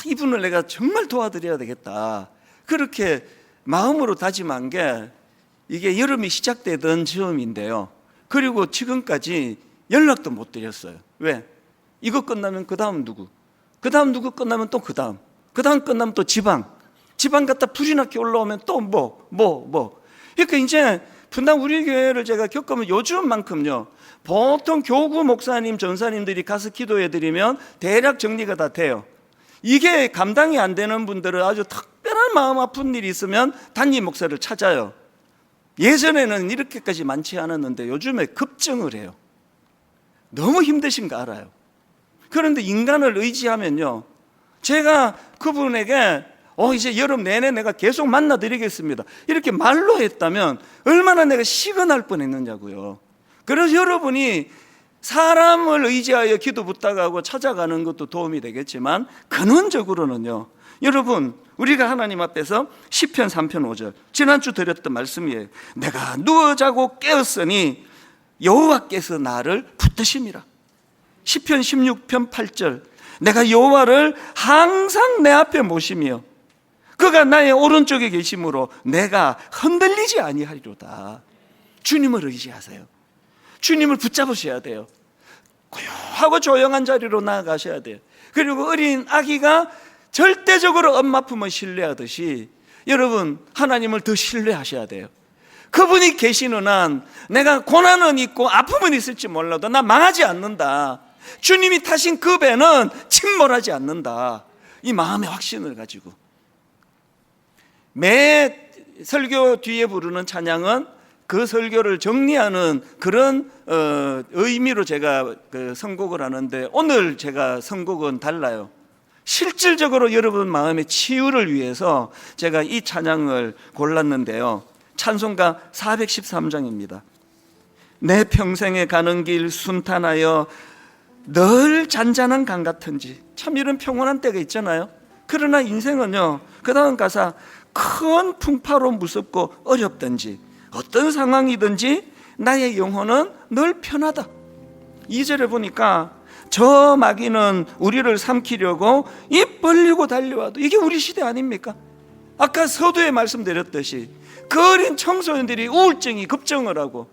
이분을 내가 정말 도와드려야 되겠다 그렇게 마음으로 다짐한 게 이게 여름이 시작되던 즈음인데요. 그리고 지금까지 연락도 못 드렸어요. 왜? 이거 끝나면 그 다음 누구? 그 다음 누구 끝나면 또 그 다음 끝나면 또 지방 갔다 불이 나게 올라오면 또 뭐. 그러니까 이제 분당 우리 교회를 제가 겪으면 요즘만큼요. 보통 교구 목사님, 전사님들이 가서 기도해 드리면 대략 정리가 다 돼요. 이게 감당이 안 되는 분들은 아주 특별한 마음 아픈 일이 있으면 담임 목사를 찾아요. 예전에는 이렇게까지 많지 않았는데 요즘에 급증을 해요. 너무 힘드신 거 알아요. 그런데 인간을 의지하면요, 제가 그분에게 이제 여름 내내 내가 계속 만나드리겠습니다 이렇게 말로 했다면 얼마나 내가 시건할 뻔했느냐고요. 그래서 여러분이 사람을 의지하여 기도 부탁하고 찾아가는 것도 도움이 되겠지만 근원적으로는요, 여러분 우리가 하나님 앞에서 시편 3편 5절 지난주 드렸던 말씀이에요. 내가 누워 자고 깨었으니 여호와께서 나를 붙드심이라. 시편 16편 8절 내가 여호와를 항상 내 앞에 모시며 그가 나의 오른쪽에 계심으로 내가 흔들리지 아니하리로다. 주님을 의지하세요. 주님을 붙잡으셔야 돼요. 고요하고 조용한 자리로 나아가셔야 돼요. 그리고 어린 아기가 절대적으로 엄마 품을 신뢰하듯이 여러분 하나님을 더 신뢰하셔야 돼요. 그분이 계시는 한 내가 고난은 있고 아픔은 있을지 몰라도 나 망하지 않는다. 주님이 타신 그 배는 침몰하지 않는다. 이 마음의 확신을 가지고 매 설교 뒤에 부르는 찬양은 그 설교를 정리하는 그런 의미로 제가 선곡을 하는데 오늘 제가 선곡은 달라요. 실질적으로 여러분 마음의 치유를 위해서 제가 이 찬양을 골랐는데요. 찬송가 413장입니다. 내 평생에 가는 길 순탄하여 늘 잔잔한 강 같은지. 참 이런 평온한 때가 있잖아요. 그러나 인생은요, 그 다음 가사 큰 풍파로 무섭고 어렵든지 어떤 상황이든지 나의 영혼은 늘 편하다. 2절에 보니까 저 마귀는 우리를 삼키려고 입 벌리고 달려와도, 이게 우리 시대 아닙니까? 아까 서두에 말씀드렸듯이 그 어린 청소년들이 우울증이 급증을 하고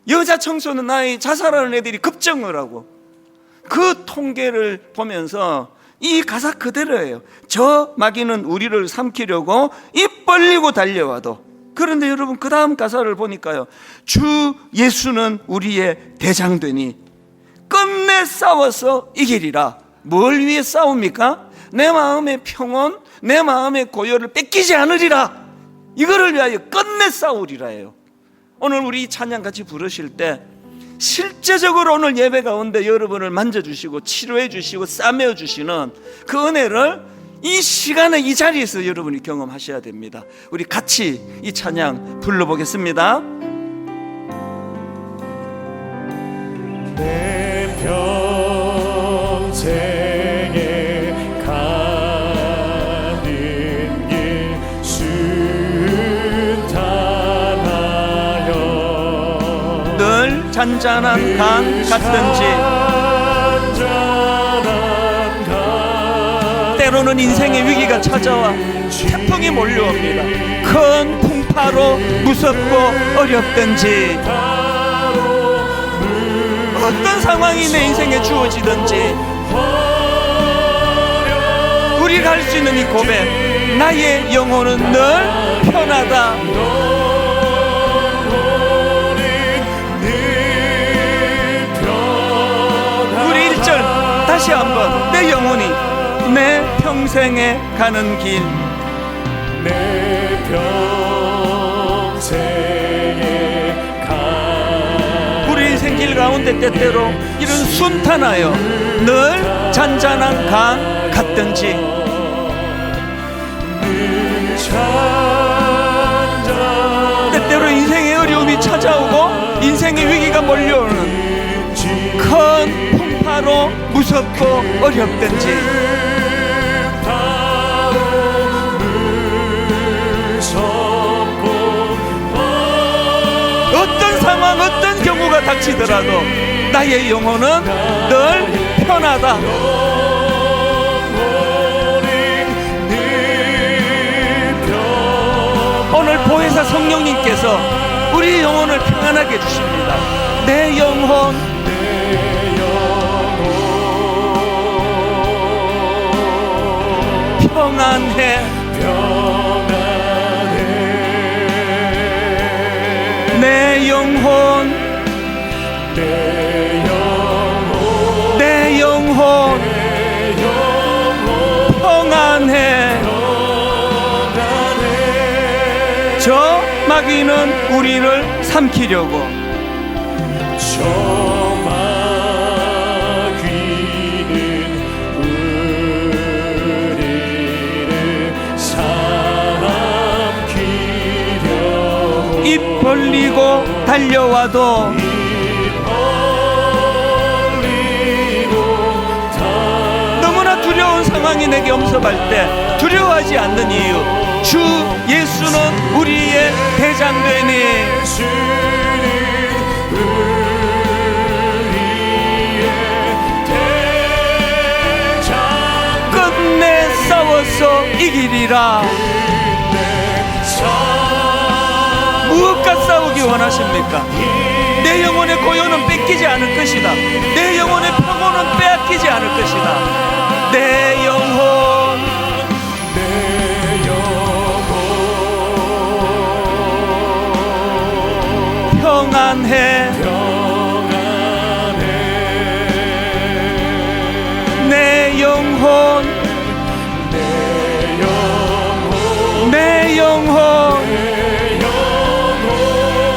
여자 청소년 나이 자살하는 애들이 급증을 하고 그 통계를 보면서 이 가사 그대로예요. 저 마귀는 우리를 삼키려고 입 벌리고 달려와도. 그런데 여러분 그 다음 가사를 보니까요, 주 예수는 우리의 대장되니 끝내 싸워서 이기리라. 뭘 위해 싸웁니까? 내 마음의 평온, 내 마음의 고요를 뺏기지 않으리라. 이거를 위하여 끝내 싸우리라예요. 오늘 우리 이 찬양 같이 부르실 때 실제적으로 오늘 예배 가운데 여러분을 만져주시고 치료해 주시고 싸매어 주시는 그 은혜를 이 시간에 이 자리에서 여러분이 경험하셔야 됩니다. 우리 같이 이 찬양 불러보겠습니다. 내 평생에 가는 길 순탄하여 늘 잔잔한 강 같든지 때로는 인생의 위기가 찾아와 태풍이 몰려옵니다. 큰 풍파로 무섭고 어렵든지 어떤 상황이 내 인생에 주어지든지 우리가 할 수 있는 이 고백, 나의 영혼은 늘 편하다. 다시 한번 내 영혼이 내 평생에 가는 길, 내 평생에 우리 인생 길 가운데 때때로 이런 순탄하여 늘 잔잔한 강 같든지, 때때로 인생의 어려움이 찾아오고 인생의 위기가 몰려오는 큰 풍파로 무섭고 어렵든지, 어떤 상황 어떤 경우가 닥치더라도 나의 영혼은 늘 편하다. 오늘 보혜사 성령님께서 우리 영혼을 평안하게 해주십니다. 내 영혼 평안해. 내 영혼 평안해. 저 마귀는 우리를 삼키려고, 저 마귀는 우리를 삼키려고 입 벌리고 달려와도 너무나 두려운 상황이 내게 엄습할 때 두려워하지 않는 이유, 주 예수는 우리의 대장되니 끝내 싸워서 이기리라. 무엇과 싸우기 원하십니까? 내 영혼의 고요는 뺏기지 않을 것이다. 내 영혼의 평온은 빼앗기지 않을 것이다. 내 영혼 평안해. 내 영혼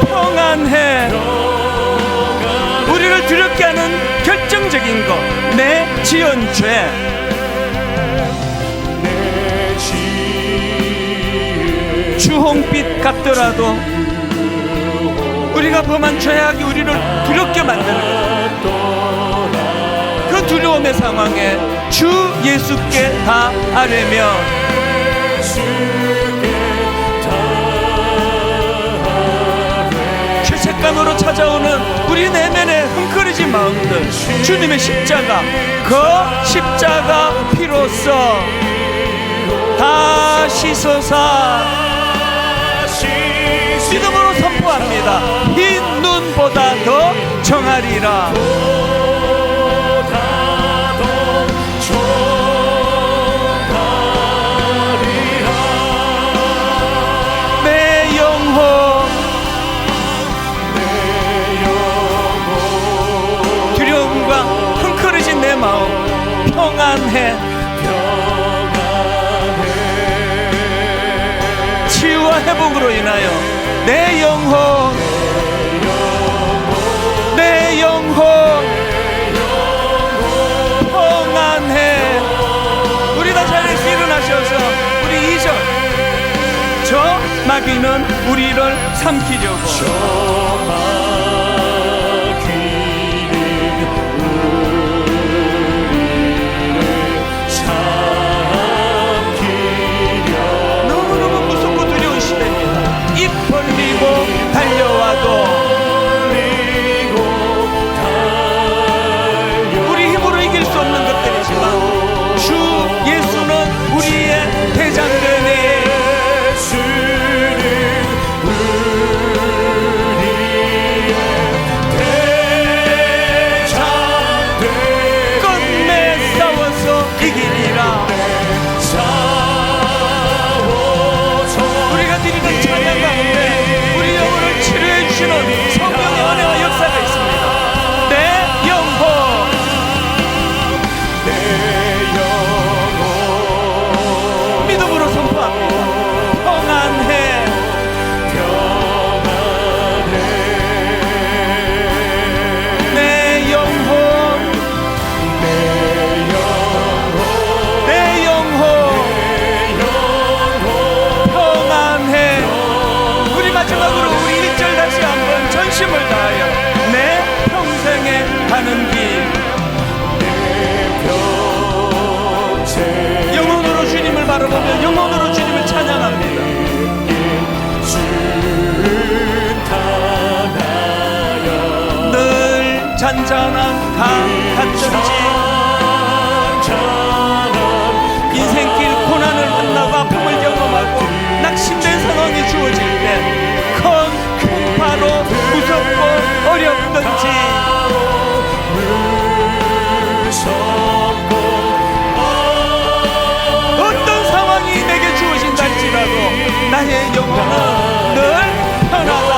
평안해. 우리를 두렵게 하는 결정적인 것, 내 지은 죄, 주홍빛 같더라도 우리가 범한 죄악이 우리를 두렵게 만드는 것, 그 두려움의 상황에 주 예수께 다 아뢰며 죄책감으로 찾아오는 우리 내면의 흥그러진 마음들, 주님의 십자가, 그 십자가 피로써 다 씻어서 믿음으로 선포합니다. 흰 눈보다 더 정하리라. 내 영혼 두려움과 흥그러진 내 마음 평안해. 치유와 회복으로 인하여 내 영혼 평안해. 우리 다 자리에서 일어나셔서 우리 2절, 저 마귀는 우리를 삼키려고 너무너무 무섭고 두려운 시대입니다. 입 벌리고 달려와도 우리 힘으로 이길 수 없는 것들이지만 주 예수는 우리의 대장되니 가는 길 영혼으로 주님을 바라보며 영혼으로 주님을 찬양합니다. 늘 잔잔한 강 같은지 인생길 고난을 만나고 아픔을 경험하고 낙심된 상황이 주어질 때 큰 풍파로 무섭고 어렵든지 어떤 상황이 내게 주어진다 할지라도 나의 영혼은 늘 편하다.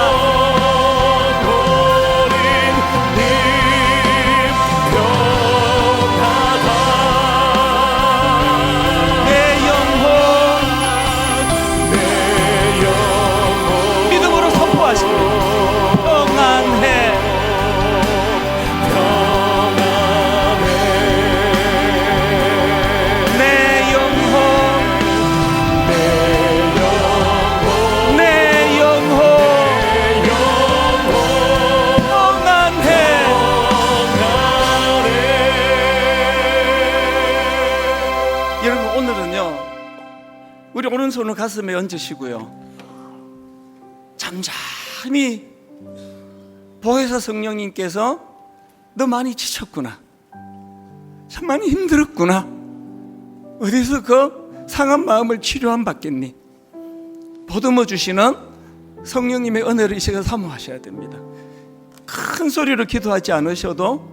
우리 오른손을 가슴에 얹으시고요, 잠잠히 보혜사 성령님께서 너 많이 지쳤구나, 참 많이 힘들었구나, 어디서 그 상한 마음을 치료함 받겠니? 보듬어 주시는 성령님의 은혜를 이 시간 사모하셔야 됩니다. 큰 소리로 기도하지 않으셔도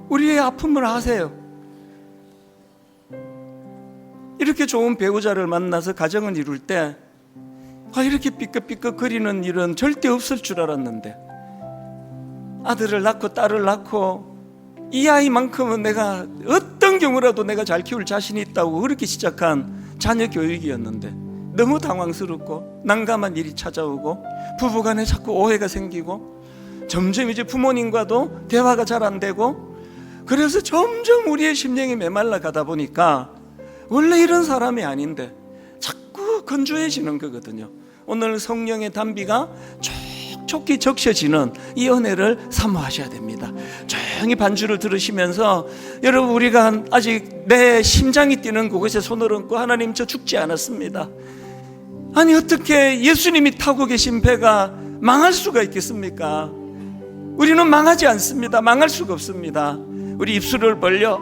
우리의 아픔을 아세요. 이렇게 좋은 배우자를 만나서 가정을 이룰 때 이렇게 삐끗삐끗 거리는 일은 절대 없을 줄 알았는데, 아들을 낳고 딸을 낳고 이 아이만큼은 내가 어떤 경우라도 내가 잘 키울 자신이 있다고 그렇게 시작한 자녀 교육이었는데 너무 당황스럽고 난감한 일이 찾아오고 부부간에 자꾸 오해가 생기고 점점 이제 부모님과도 대화가 잘 안 되고, 그래서 점점 우리의 심령이 메말라 가다 보니까 원래 이런 사람이 아닌데 자꾸 건조해지는 거거든요. 오늘 성령의 단비가 촉촉히 적셔지는 이 은혜를 사모하셔야 됩니다. 조용히 반주를 들으시면서 여러분, 우리가 아직 내 심장이 뛰는 그곳에 손을 얹고 하나님, 저 죽지 않았습니다. 아니 어떻게 예수님이 타고 계신 배가 망할 수가 있겠습니까? 우리는 망하지 않습니다. 망할 수가 없습니다. 우리 입술을 벌려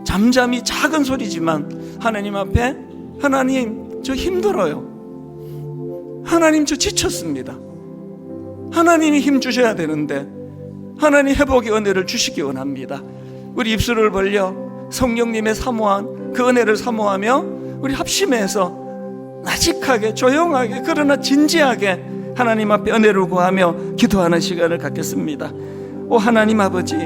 잠잠히 작은 소리지만 하나님 앞에, 하나님 저 힘들어요, 하나님 저 지쳤습니다, 하나님이 힘 주셔야 되는데 하나님 회복의 은혜를 주시기 원합니다. 우리 입술을 벌려 성령님의 사모한 그 은혜를 사모하며 우리 합심해서 나직하게 조용하게 그러나 진지하게 하나님 앞에 은혜를 구하며 기도하는 시간을 갖겠습니다. 오 하나님 아버지,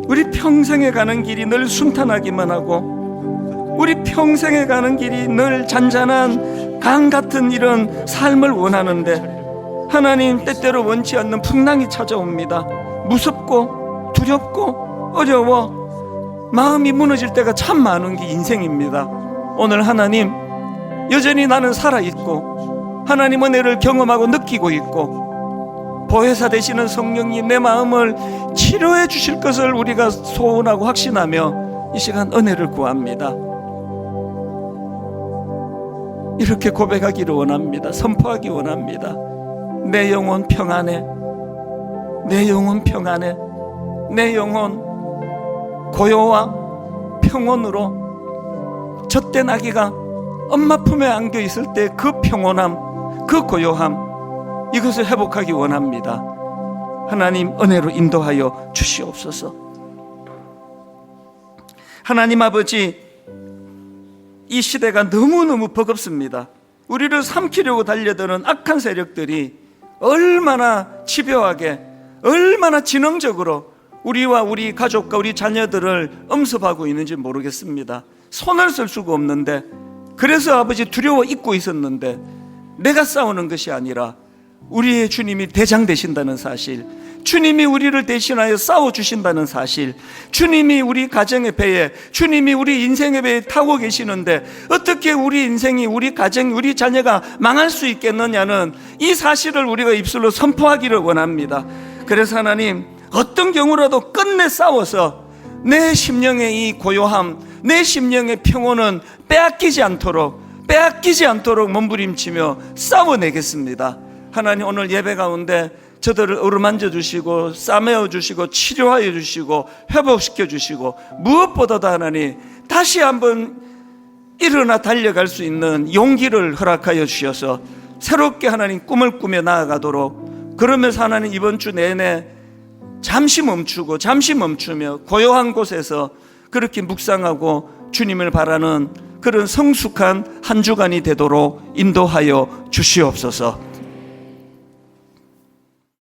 우리 평생에 가는 길이 늘 순탄하기만 하고 우리 평생에 가는 길이 늘 잔잔한 강 같은 이런 삶을 원하는데 하나님, 때때로 원치 않는 풍랑이 찾아옵니다. 무섭고 두렵고 어려워 마음이 무너질 때가 참 많은 게 인생입니다. 오늘 하나님, 여전히 나는 살아있고 하나님 은혜를 경험하고 느끼고 있고 보혜사 되시는 성령님 내 마음을 치료해 주실 것을 우리가 소원하고 확신하며 이 시간 은혜를 구합니다. 이렇게 고백하기를 원합니다. 선포하기 원합니다. 내 영혼 평안해, 내 영혼 평안해, 내 영혼 고요와 평온으로 젖된 아기가 엄마 품에 안겨 있을 때 그 평온함, 그 고요함, 이것을 회복하기 원합니다. 하나님 은혜로 인도하여 주시옵소서. 하나님 아버지, 이 시대가 너무너무 버겁습니다. 우리를 삼키려고 달려드는 악한 세력들이 얼마나 집요하게, 얼마나 지능적으로 우리와 우리 가족과 우리 자녀들을 엄습하고 있는지 모르겠습니다. 손을 쓸 수가 없는데, 그래서 아버지 두려워 잊고 있었는데, 내가 싸우는 것이 아니라 우리의 주님이 대장 되신다는 사실, 주님이 우리를 대신하여 싸워주신다는 사실, 주님이 우리 가정의 배에, 주님이 우리 인생의 배에 타고 계시는데 어떻게 우리 인생이, 우리 가정이, 우리 자녀가 망할 수 있겠느냐는 이 사실을 우리가 입술로 선포하기를 원합니다. 그래서 하나님, 어떤 경우라도 끝내 싸워서 내 심령의 이 고요함, 내 심령의 평온은 빼앗기지 않도록 몸부림치며 싸워내겠습니다. 하나님, 오늘 예배 가운데 저들을 어루만져 주시고 싸매어 주시고 치료하여 주시고 회복시켜 주시고, 무엇보다도 하나님 다시 한번 일어나 달려갈 수 있는 용기를 허락하여 주셔서 새롭게 하나님 꿈을 꾸며 나아가도록, 그러면서 하나님 이번 주 내내 잠시 멈추며 고요한 곳에서 그렇게 묵상하고 주님을 바라는 그런 성숙한 한 주간이 되도록 인도하여 주시옵소서.